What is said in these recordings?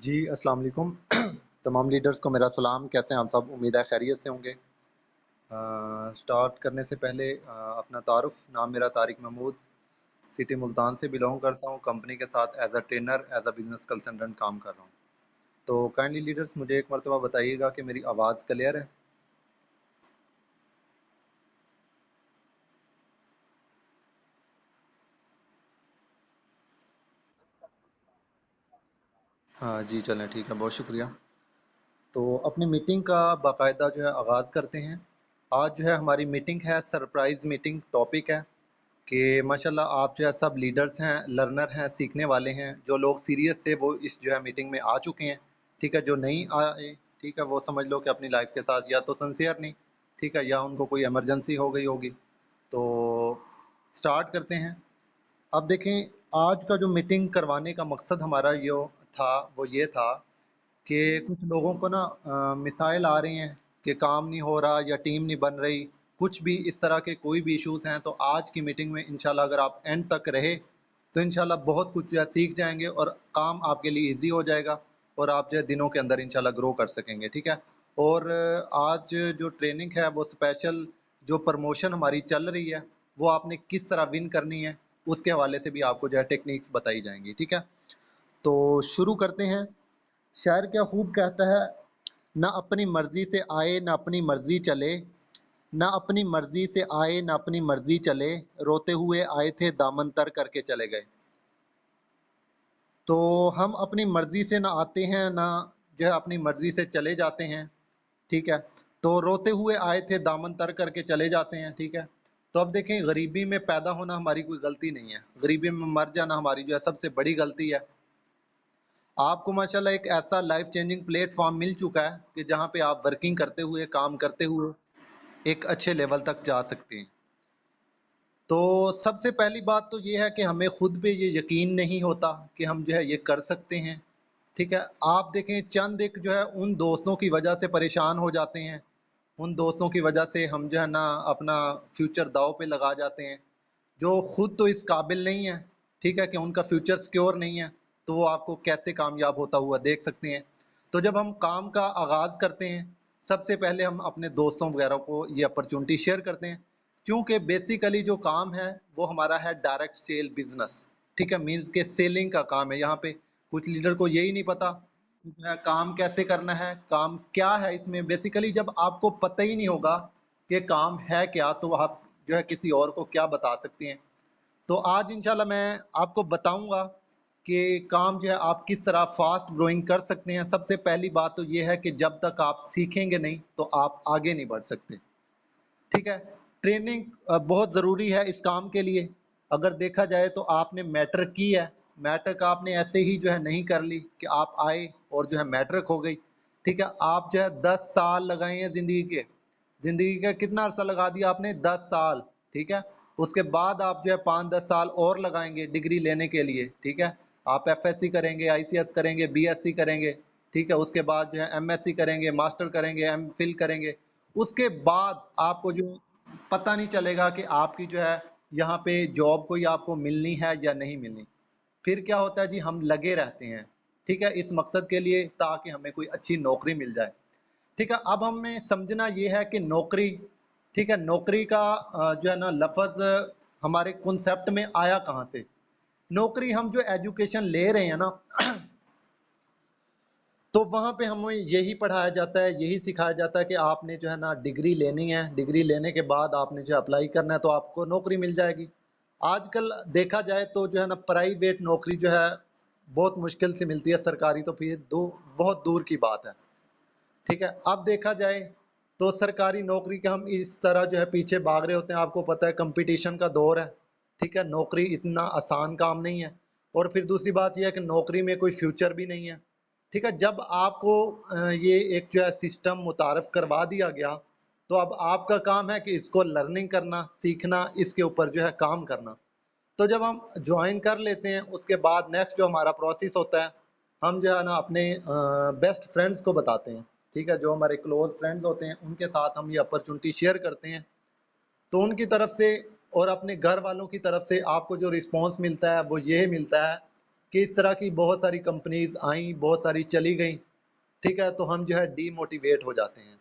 जी, अस्सलाम वालेकुम। तमाम लीडर्स को मेरा सलाम। कैसे हैं आप सब? उम्मीद है खैरियत से होंगे। स्टार्ट करने से पहले अपना तारुफ़, नाम मेरा तारिक महमूद, सिटी मुल्तान से बिलॉन्ग करता हूँ। कंपनी के साथ as a trainer, as a business consultant काम कर रहा हूँ। तो काइंडली लीडर्स मुझे एक मर्तबा बताइएगा कि मेरी आवाज़ क्लियर है? हाँ जी, चलें ठीक है, बहुत शुक्रिया। तो अपनी मीटिंग का बाकायदा जो है आगाज़ करते हैं। आज जो है हमारी मीटिंग है, सरप्राइज़ मीटिंग टॉपिक है। कि माशाल्लाह आप जो है सब लीडर्स हैं, लर्नर हैं, सीखने वाले हैं। जो लोग सीरियस थे वो इस जो है मीटिंग में आ चुके हैं, ठीक है? जो नहीं आए, ठीक है, वो समझ लो कि अपनी लाइफ़ के साथ या तो सिंसियर नहीं, ठीक है? या उनको कोई इमरजेंसी हो गई होगी। तो स्टार्ट करते हैं। अब देखें, आज का जो मीटिंग करवाने का मकसद हमारा वो ये था कि कुछ लोगों को ना मिसाइल आ रही हैं कि काम नहीं हो रहा या टीम नहीं बन रही, कुछ भी इस तरह के कोई भी इश्यूज़ हैं, तो आज की मीटिंग में इंशाल्लाह अगर आप एंड तक रहे, तो इंशाल्लाह बहुत कुछ जो है सीख जाएँगे और काम आपके लिए ईज़ी हो जाएगा और आप जो है दिनों के अंदर इंशाल्लाह ग्रो कर सकेंगे, ठीक है? और आज जो ट्रेनिंग है वो स्पेशल जो प्रमोशन हमारी चल रही है, वो आपने किस तरह विन करनी है, उसके हवाले से भी आपको जो है टेक्निक्स बताई जाएँगी, ठीक है? तो शुरू करते हैं। शायर क्या खूब कहता है, ना अपनी मर्जी से आए ना अपनी मर्जी चले, ना अपनी मर्जी से आए ना अपनी मर्जी चले, रोते हुए आए थे दामन तर करके चले गए। तो हम अपनी मर्जी से ना आते हैं ना जो है अपनी मर्जी से चले जाते हैं, ठीक है? तो रोते हुए आए थे दामन तर करके चले जाते हैं, ठीक है? तो अब देखें, गरीबी में पैदा होना हमारी कोई गलती नहीं है, गरीबी में मर जाना हमारी जो है सबसे बड़ी गलती है। आपको माशाल्लाह एक ऐसा लाइफ चेंजिंग प्लेटफ़ॉर्म मिल चुका है कि जहाँ पे आप वर्किंग करते हुए, काम करते हुए एक अच्छे लेवल तक जा सकते हैं। तो सबसे पहली बात तो ये है कि हमें खुद पे ये यकीन नहीं होता कि हम जो है ये कर सकते हैं, ठीक है? आप देखें, चंद एक जो है उन दोस्तों की वजह से परेशान हो जाते हैं, उन दोस्तों की वजह से हम जो है ना अपना फ्यूचर दाँव पे लगा जाते हैं। जो खुद तो इस काबिल नहीं है, ठीक है, कि उनका फ्यूचर सिक्योर नहीं है, तो वो आपको कैसे कामयाब होता हुआ देख सकते हैं। तो जब हम काम का आगाज़ करते हैं, सबसे पहले हम अपने दोस्तों वगैरह को ये अपॉर्च्युनिटी शेयर करते हैं। क्योंकि बेसिकली जो काम है, वो हमारा है डायरेक्ट सेल बिज़नेस, ठीक है? मीन्स के सेलिंग का काम है यहाँ पे। कुछ लीडर को यही नहीं पता कि जो है काम कैसे करना है, काम क्या है इसमें। बेसिकली जब आपको पता ही नहीं होगा कि काम है क्या, तो आप जो है किसी और को क्या बता सकती हैं। तो आज इंशाल्लाह मैं आपको बताऊँगा कि काम जो है आप किस तरह फ़ास्ट ग्रोइंग कर सकते हैं। सबसे पहली बात तो ये है कि जब तक आप सीखेंगे नहीं, तो आप आगे नहीं बढ़ सकते, ठीक है? ट्रेनिंग बहुत ज़रूरी है इस काम के लिए। अगर देखा जाए तो आपने मैट्रिक की है, मैट्रिक आपने ऐसे ही जो है नहीं कर ली कि आप आए और जो है मैट्रिक हो गई, ठीक है? आप जो है 10 साल लगाए हैं ज़िंदगी के। ज़िंदगी का कितना अरसा लगा दिया आपने? 10 साल, ठीक है? उसके बाद आप जो है 5-10 साल और लगाएँगे डिग्री लेने के लिए, ठीक है? आप एफएससी करेंगे, आईसीएस करेंगे, बीएससी करेंगे, ठीक है? उसके बाद जो है एमएससी करेंगे, मास्टर करेंगे, एमफिल करेंगे। उसके बाद आपको जो पता नहीं चलेगा कि आपकी जो है यहाँ पे जॉब कोई आपको मिलनी है या नहीं मिलनी। फिर क्या होता है जी, हम लगे रहते हैं, ठीक है? इस मकसद के लिए ताकि हमें कोई अच्छी नौकरी मिल जाए। ठीक है, अब हमें समझना ये है कि नौकरी, ठीक है, नौकरी का जो है ना लफ़्ज़ हमारे कॉन्सेप्ट में आया कहाँ से? नौकरी हम जो एजुकेशन ले रहे हैं ना, तो वहाँ पे हमें यही पढ़ाया जाता है, यही सिखाया जाता है कि आपने जो है ना डिग्री लेनी है, डिग्री लेने के बाद आपने जो अप्लाई करना है तो आपको नौकरी मिल जाएगी। आजकल देखा जाए तो जो है ना प्राइवेट नौकरी जो है बहुत मुश्किल से मिलती है, सरकारी तो फिर बहुत दूर की बात है। ठीक है, अब देखा जाए तो सरकारी नौकरी के हम इस तरह जो है पीछे भाग रहे होते हैं, आपको पता है कंपटीशन का दौर है, ठीक है, नौकरी इतना आसान काम नहीं है। और फिर दूसरी बात ये है कि नौकरी में कोई फ्यूचर भी नहीं है, ठीक है। जब आपको ये एक जो है सिस्टम मुतारफ करवा दिया गया, तो अब आपका काम है कि इसको लर्निंग करना, सीखना, इसके ऊपर जो है काम करना। तो जब हम ज्वाइन कर लेते हैं, उसके बाद नेक्स्ट जो हमारा प्रोसेस होता है, हम जो है ना अपने बेस्ट फ्रेंड्स को बताते हैं, ठीक है, जो हमारे क्लोज फ्रेंड्स होते हैं उनके साथ हम ये अपॉर्चुनिटी शेयर करते हैं। तो उनकी तरफ से और अपने घर वालों की तरफ से आपको जो रिस्पांस मिलता है वो ये मिलता है कि इस तरह की बहुत सारी कंपनीज आई, बहुत सारी चली गई, ठीक है, तो हम जो है डीमोटिवेट हो जाते हैं।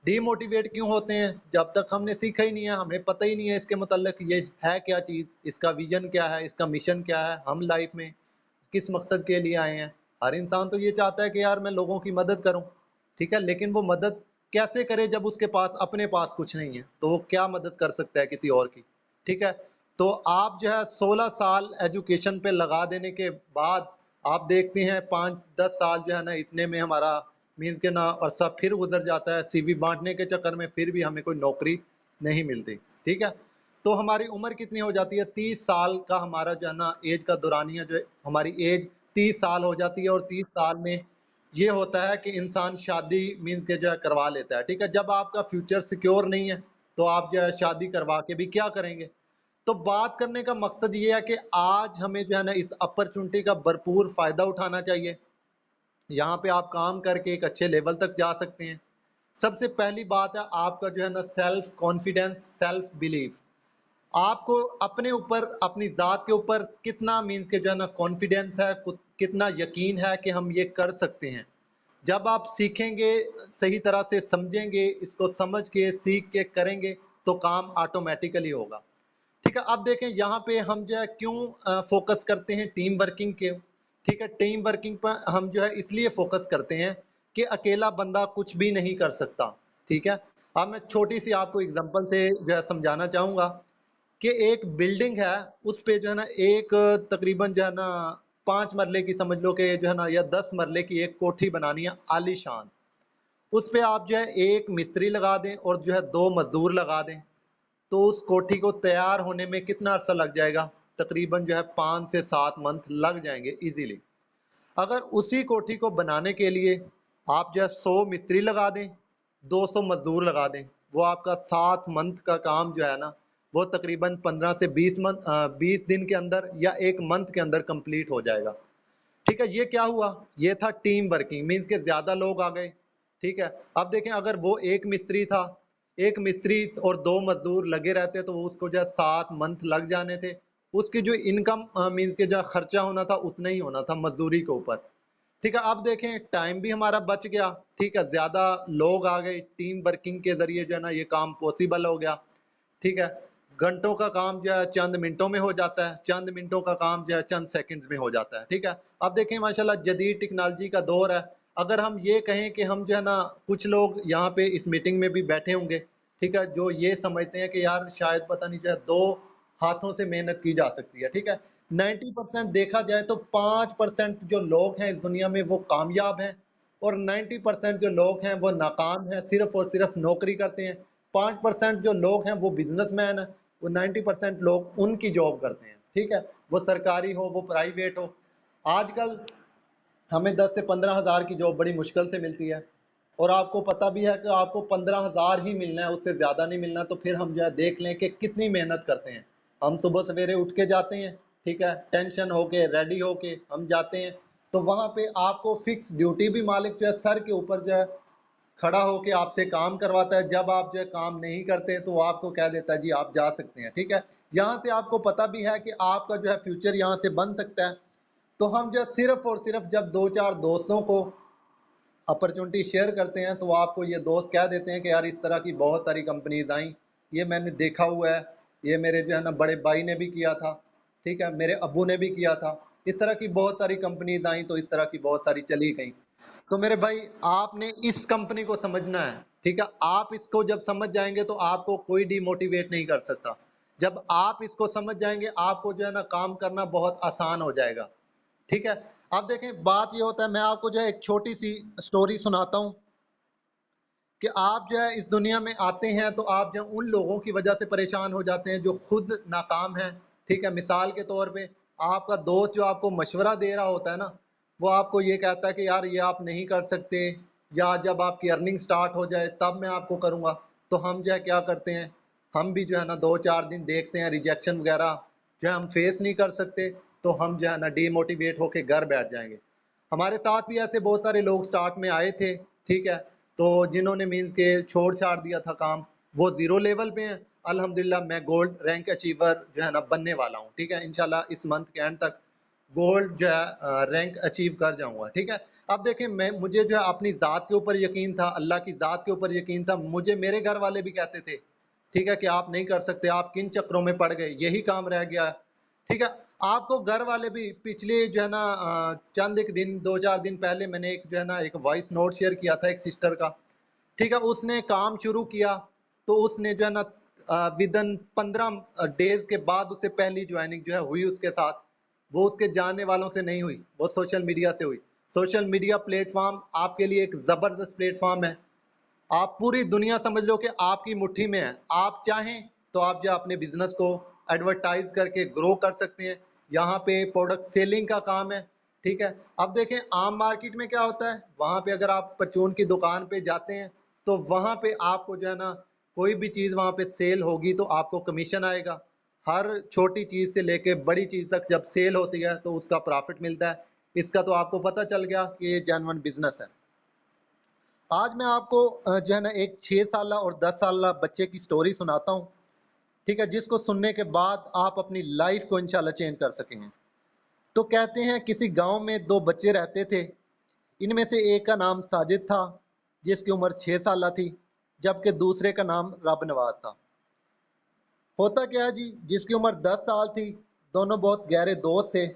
डीमोटिवेट क्यों होते हैं? जब तक हमने सीखा ही नहीं है, हमें पता ही नहीं है इसके मतलब ये है क्या चीज़, इसका विजन क्या है, इसका मिशन क्या है, हम लाइफ में किस मकसद के लिए आए हैं। हर इंसान तो ये चाहता है कि यार मैं लोगों की मदद करूं, ठीक है, लेकिन वो मदद कैसे करे जब उसके पास अपने पास कुछ नहीं है, तो वो क्या मदद कर सकता है किसी और की, ठीक है। तो आप जो है 16 साल एजुकेशन पे लगा देने के बाद आप देखते हैं 5-10 साल जो है ना इतने में हमारा मीन्स के ना अरसा फिर गुजर जाता है, सीवी बांटने के चक्कर में फिर भी हमें कोई नौकरी नहीं मिलती, ठीक है। तो हमारी उम्र कितनी हो जाती है? 30 साल का हमारा जो है ना एज का दौरानिया जो है, हमारी एज 30 साल हो जाती है, और 30 साल में ये होता है कि इंसान शादी मीन्स के जो है करवा लेता है, ठीक है। जब आपका फ्यूचर सिक्योर नहीं है तो आप जो है शादी करवा के भी क्या करेंगे? तो बात करने का मकसद ये है कि आज हमें जो है ना इस अपॉर्चुनिटी का भरपूर फायदा उठाना चाहिए। यहाँ पे आप काम करके एक अच्छे लेवल तक जा सकते हैं। सबसे पहली बात है आपका जो है ना सेल्फ कॉन्फिडेंस, सेल्फ बिलीफ। आपको अपने ऊपर, अपनी ज़ात के ऊपर कितना मीन्स के जो है ना कॉन्फिडेंस है, कितना यकीन है कि हम ये कर सकते हैं। जब आप सीखेंगे, सही तरह से समझेंगे, इसको समझ के सीख के करेंगे, तो काम ऑटोमेटिकली होगा, ठीक है। अब देखें यहाँ पे हम जो है क्यों फोकस करते हैं टीम वर्किंग के, ठीक है। टीम वर्किंग पर हम जो है इसलिए फोकस करते हैं कि अकेला बंदा कुछ भी नहीं कर सकता, ठीक है। अब मैं छोटी सी आपको एग्जांपल से जो है समझाना चाहूंगा कि एक बिल्डिंग है, उस पे जो है ना एक तकरीबन जो है ना 5 मरले की समझ लो कि जो है ना, या 10 मरले की एक कोठी बनानी है आलीशान। उस पे आप जो है एक मिस्त्री लगा दें और जो है 2 मजदूर लगा दें, तो उस कोठी को तैयार होने में कितना अरसा लग जाएगा? तकरीबन जो है 5 से 7 मंथ लग जाएंगे इजीली। अगर उसी कोठी को बनाने के लिए आप जो है 100 मिस्त्री लगा दें, 200 मजदूर लगा दें, वो आपका 7 मंथ का काम जो है ना, वो तकरीबन 15 से 20 दिन के अंदर या 1 मंथ के अंदर कंप्लीट हो जाएगा, ठीक है। ये क्या हुआ? ये था टीम वर्किंग, मीन्स के ज्यादा लोग आ गए, ठीक है। अब देखें अगर वो एक मिस्त्री था, एक मिस्त्री और 2 मजदूर लगे रहते तो उसको जो है 7 मंथ लग जाने थे। उसकी जो इनकम मीन्स के जो खर्चा होना था उतना ही होना था मजदूरी के ऊपर, ठीक है। अब देखें टाइम भी हमारा बच गया, ठीक है, ज्यादा लोग आ गए, टीम वर्किंग के जरिए जो है ना ये काम पॉसिबल हो गया, ठीक है। घंटों का काम जो है चंद मिनटों में हो जाता है, चंद मिनटों का काम जो है चंद सेकंड्स में हो जाता है, ठीक है। अब देखें माशाल्लाह जदीद टेक्नोलॉजी का दौर है। अगर हम ये कहें कि हम जो है ना, कुछ लोग यहाँ पे इस मीटिंग में भी बैठे होंगे, ठीक है, जो ये समझते हैं कि यार शायद पता नहीं जो है 2 हाथों से मेहनत की जा सकती है, ठीक है। 90% देखा जाए तो 5% जो लोग हैं इस दुनिया में वो कामयाब हैं, और 90% जो लोग हैं वो नाकाम हैं, सिर्फ और सिर्फ नौकरी करते हैं। 5% जो लोग हैं वो बिजनेसमैन हैं, वो 90% लोग उनकी जॉब करते हैं, ठीक है, वो सरकारी हो वो प्राइवेट हो। आजकल हमें 10 से 15 हज़ार की जॉब बड़ी मुश्किल से मिलती है, और आपको पता भी है कि आपको 15 हज़ार ही मिलना है, उससे ज़्यादा नहीं मिलना। तो फिर हम जो है देख लें कि कितनी मेहनत करते हैं। हम सुबह सवेरे उठ के जाते हैं, ठीक है, टेंशन होके रेडी होके हम जाते हैं, तो वहाँ पे आपको फिक्स ड्यूटी भी मालिक जो है सर के ऊपर जो है खड़ा होके आपसे काम करवाता है। जब आप जो है काम नहीं करते तो वो आपको कह देता है जी आप जा सकते हैं, ठीक है। यहाँ से आपको पता भी है कि आपका जो है फ्यूचर यहाँ से बन सकता है। तो हम जो सिर्फ और सिर्फ जब 2-4 दोस्तों को अपॉर्चुनिटी शेयर करते हैं, तो आपको ये दोस्त कह देते हैं कि यार इस तरह की बहुत सारी कंपनीज आई, ये मैंने देखा हुआ है, ये मेरे जो है ना बड़े भाई ने भी किया था, ठीक है, मेरे अब्बू ने भी किया था। इस तरह की बहुत सारी कंपनीज आई, तो इस तरह की बहुत सारी चली गई। तो मेरे भाई आपने इस कंपनी को समझना है, ठीक है। आप इसको जब समझ जाएंगे तो आपको कोई डिमोटिवेट नहीं कर सकता। जब आप इसको समझ जाएंगे आपको जो है ना काम करना बहुत आसान हो जाएगा, ठीक है। अब देखें बात ये होता है, मैं आपको जो है एक छोटी सी स्टोरी सुनाता हूँ कि आप जो है इस दुनिया में आते हैं तो आप जो उन लोगों की वजह से परेशान हो जाते हैं जो खुद नाकाम हैं, ठीक है। मिसाल के तौर पे आपका दोस्त जो आपको मशवरा दे रहा होता है ना, वो आपको ये कहता है कि यार ये आप नहीं कर सकते, या जब आपकी अर्निंग स्टार्ट हो जाए तब मैं आपको करूँगा। तो हम जो है क्या करते हैं, हम भी जो है ना 2-4 दिन देखते हैं, रिजेक्शन वगैरह जो है हम फेस नहीं कर सकते, तो हम जो है ना डीमोटिवेट होके घर बैठ जाएंगे। हमारे साथ भी ऐसे बहुत सारे लोग स्टार्ट में आए थे, ठीक है, तो जिन्होंने मीन्स के छोड़ छाड़ दिया था काम, वो जीरो लेवल पे हैं। अल्हम्दुलिल्लाह मैं गोल्ड रैंक अचीवर जो है ना बनने वाला हूँ, ठीक है, इंशाल्लाह इस मंथ के एंड तक गोल्ड जो है रैंक अचीव कर जाऊंगा। ठीक है, अब देखें मुझे जो है अपनी ज़ात के ऊपर यकीन था, अल्लाह की ज़ात के ऊपर यकीन था। मुझे मेरे घर वाले भी कहते थे, ठीक है, कि आप नहीं कर सकते, आप किन चक्रों में पड़ गए, यही काम रह गया। ठीक है, आपको घर वाले भी पिछले जो है ना चंद एक दिन 2-4 दिन पहले मैंने एक जो है ना एक वॉइस नोट शेयर किया था एक सिस्टर का। ठीक है, उसने काम शुरू किया तो उसने जो है ना विदिन 15 डेज के बाद उसे पहली ज्वाइनिंग जो है हुई उसके साथ। वो उसके जानने वालों से नहीं हुई, वो सोशल मीडिया से हुई। सोशल मीडिया प्लेटफॉर्म आपके लिए एक जबरदस्त प्लेटफॉर्म है। आप पूरी दुनिया समझ लो कि आपकी मुट्ठी में है। आप चाहें तो आप जो अपने बिजनेस को एडवर्टाइज करके ग्रो कर सकते हैं। यहाँ पे प्रोडक्ट सेलिंग का काम है। ठीक है, अब देखें आम मार्केट में क्या होता है, वहाँ पे अगर आप परचून की दुकान पे जाते हैं तो वहाँ पे आपको जो है ना कोई भी चीज़ वहाँ पे सेल होगी तो आपको कमीशन आएगा। हर छोटी चीज़ से लेके बड़ी चीज़ तक जब सेल होती है तो उसका प्रॉफिट मिलता है। इसका तो आपको पता चल गया कि ये जेन्युइन बिजनेस है। आज मैं आपको जो है ना एक 6 साल और 10 साल बच्चे की स्टोरी सुनाता हूँ। ठीक है, जिसको सुनने के बाद आप अपनी लाइफ को इंशाल्लाह चेंज कर सकेंगे। तो कहते हैं किसी गांव में दो बच्चे रहते थे। इनमें से एक का नाम साजिद था, जिसकी उम्र 6 साल थी, जबकि दूसरे का नाम रब नवाज था। होता क्या है जी, जिसकी उम्र 10 साल थी, दोनों बहुत गहरे दोस्त थे।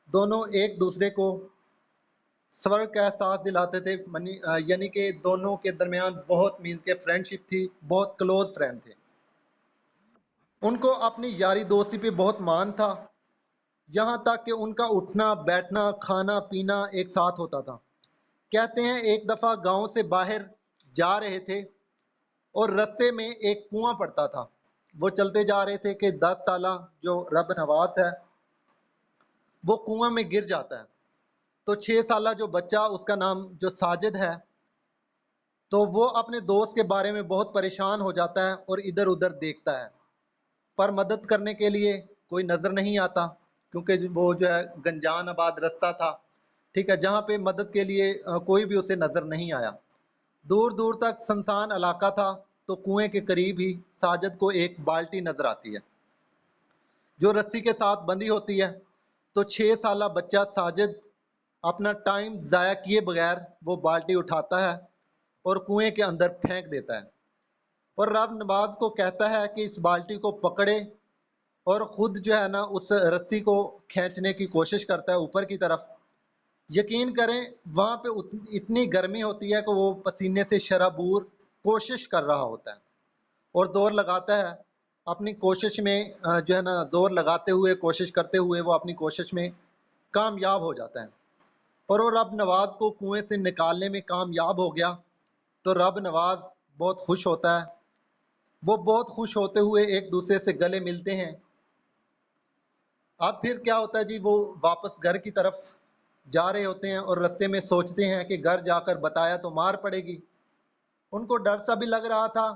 दोनों एक दूसरे को स्वर्ग का एहसास दिलाते थे। यानी कि दोनों के दरमियान बहुत मीन्स के फ्रेंडशिप थी, बहुत क्लोज फ्रेंड थे। उनको अपनी यारी दोस्ती पे बहुत मान था, यहाँ तक कि उनका उठना बैठना खाना पीना एक साथ होता था। कहते हैं एक दफा गांव से बाहर जा रहे थे और रास्ते में एक कुआं पड़ता था। वो चलते जा रहे थे कि 10 साल जो रब नवाज है वो कुआं में गिर जाता है। तो 6 साल जो बच्चा, उसका नाम जो साजिद है, तो वो अपने दोस्त के बारे में बहुत परेशान हो जाता है और इधर उधर देखता है, पर मदद करने के लिए कोई नजर नहीं आता, क्योंकि वो जो है गंजान आबाद रास्ता था। ठीक है, जहाँ पे मदद के लिए कोई भी उसे नजर नहीं आया। दूर दूर तक सुनसान इलाका था। तो कुएं के करीब ही साजिद को एक बाल्टी नजर आती है, जो रस्सी के साथ बंधी होती है। तो 6 साल बच्चा साजिद अपना टाइम जाया किए बगैर वो बाल्टी उठाता है और कुएं के अंदर फेंक देता है, और रब नवाज को कहता है कि इस बाल्टी को पकड़े, और खुद जो है ना उस रस्सी को खींचने की कोशिश करता है ऊपर की तरफ। यकीन करें, वहां पे इतनी गर्मी होती है कि वो पसीने से शराबूर कोशिश कर रहा होता है और जोर लगाता है अपनी कोशिश में। जो है ना जोर लगाते हुए कोशिश करते हुए वो अपनी कोशिश में कामयाब हो जाता है, और वो रब नवाज को कुएं से निकालने में कामयाब हो गया। तो रब नवाज बहुत खुश होता है। वो बहुत खुश होते हुए एक दूसरे से गले मिलते हैं। अब फिर क्या होता है जी, वो वापस घर की तरफ जा रहे होते हैं और रास्ते में सोचते हैं कि घर जाकर बताया तो मार पड़ेगी। उनको डर सा भी लग रहा था,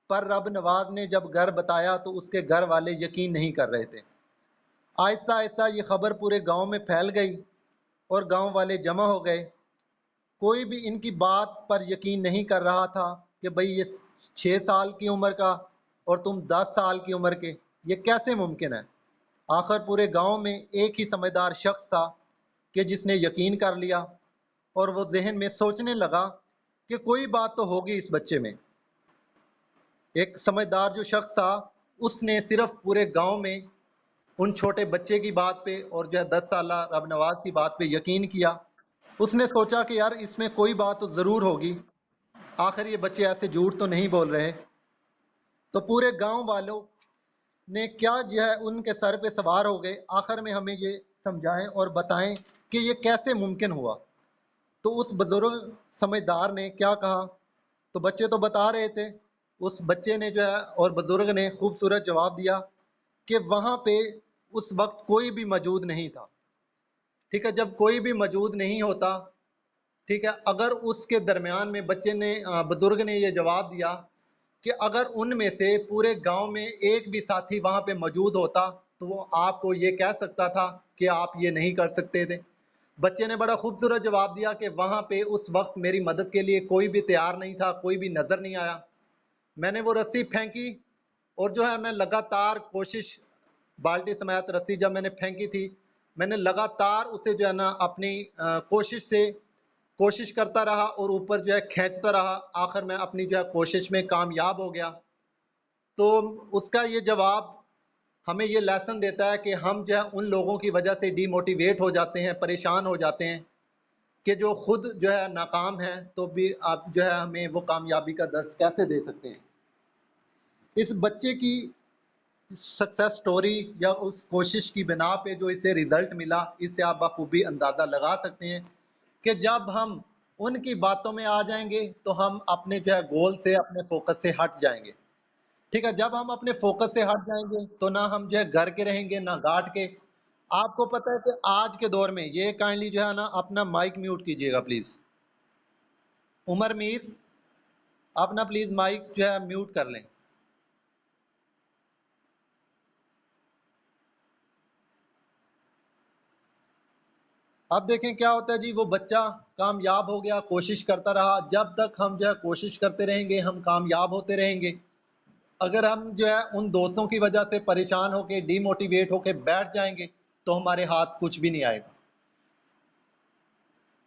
पर रब नवाज ने जब घर बताया तो उसके घर वाले यकीन नहीं कर रहे थे। आहिस्ता आहिस्ता ये खबर पूरे गांव में फैल गई और गांव वाले जमा हो गए। कोई भी इनकी बात पर यकीन नहीं कर रहा था कि भाई ये 6 साल की उम्र का और तुम 10 साल की उम्र के, ये कैसे मुमकिन है। आखिर पूरे गांव में एक ही समझदार शख्स था कि जिसने यकीन कर लिया, और वो जहन में सोचने लगा कि कोई बात तो होगी इस बच्चे में। एक समझदार जो शख्स था, उसने सिर्फ पूरे गांव में उन छोटे बच्चे की बात पे और जो है 10 साल रब नवाज की बात पे यकीन किया। उसने सोचा कि यार इसमें कोई बात तो जरूर होगी, आखिर ये बच्चे ऐसे झूठ तो नहीं बोल रहे। तो पूरे गांव वालों ने क्या जो है उनके सर पे सवार हो गए, आखिर में हमें ये समझाएं और बताएं कि ये कैसे मुमकिन हुआ। तो उस बुजुर्ग समझदार ने क्या कहा, तो बच्चे तो बता रहे थे। उस बच्चे ने जो है और बुजुर्ग ने खूबसूरत जवाब दिया कि वहां पे उस वक्त कोई भी मौजूद नहीं था। ठीक है, जब कोई भी मौजूद नहीं होता, ठीक है, अगर उसके दरमियान में बच्चे ने बुजुर्ग ने ये जवाब दिया कि अगर उनमें से पूरे गांव में एक भी साथी वहां पे मौजूद होता तो वो आपको ये कह सकता था कि आप ये नहीं कर सकते थे। बच्चे ने बड़ा खूबसूरत जवाब दिया कि वहां पे उस वक्त मेरी मदद के लिए कोई भी तैयार नहीं था, कोई भी नजर नहीं आया। मैंने वो रस्सी फेंकी और जो है मैं लगातार कोशिश, बाल्टी समेत रस्सी जब मैंने फेंकी थी मैंने लगातार उसे जो है ना अपनी कोशिश करता रहा और ऊपर जो है खींचता रहा। आखिर मैं अपनी जो है कोशिश में कामयाब हो गया। तो उसका ये जवाब हमें ये लेसन देता है कि हम जो है उन लोगों की वजह से डिमोटिवेट हो जाते हैं, परेशान हो जाते हैं कि जो खुद जो है नाकाम है, तो भी आप जो है हमें वो कामयाबी का दर्स कैसे दे सकते हैं। इस बच्चे की सक्सेस स्टोरी या उस कोशिश की बिना पे जो इसे रिजल्ट मिला, इससे आप बखूबी अंदाजा लगा सकते हैं कि जब हम उनकी बातों में आ जाएंगे तो हम अपने जो है गोल से, अपने फोकस से हट जाएंगे। ठीक है, जब हम अपने फोकस से हट जाएंगे तो ना हम जो है घर के रहेंगे ना घाट के। आपको पता है कि आज के दौर में, ये काइंडली जो है ना अपना माइक म्यूट कीजिएगा प्लीज। उमर मीर, आप ना प्लीज माइक जो है म्यूट कर लें। अब देखें क्या होता है जी, वो बच्चा कामयाब हो गया, कोशिश करता रहा। जब तक हम जो है कोशिश करते रहेंगे हम कामयाब होते रहेंगे। अगर हम जो है उन दोस्तों की वजह से परेशान होके, डिमोटिवेट होके बैठ जाएंगे तो हमारे हाथ कुछ भी नहीं आएगा।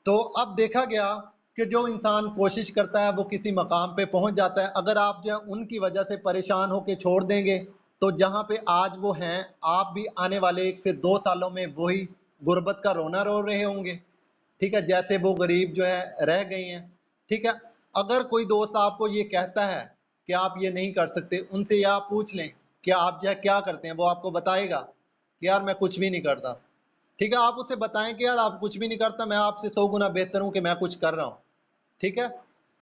तो अब देखा गया कि जो इंसान कोशिश करता है वो किसी मकाम पे पहुंच जाता है। अगर आप जो है उनकी वजह से परेशान होके छोड़ देंगे तो जहां पे आज वो हैं, आप भी आने वाले 1 से 2 सालों में वही गुर्बत का रोना रो रहे होंगे। ठीक है, जैसे वो गरीब जो है रह गए हैं। ठीक है, अगर कोई दोस्त आपको ये कहता है कि आप ये नहीं कर सकते, उनसे या आप पूछ लें कि आप जो है क्या करते हैं, वो आपको बताएगा कि यार मैं कुछ भी नहीं करता। ठीक है, आप उसे बताएं कि यार आप कुछ भी नहीं करता, मैं आपसे 100 गुना बेहतर हूं कि मैं कुछ कर रहा हूं। ठीक है,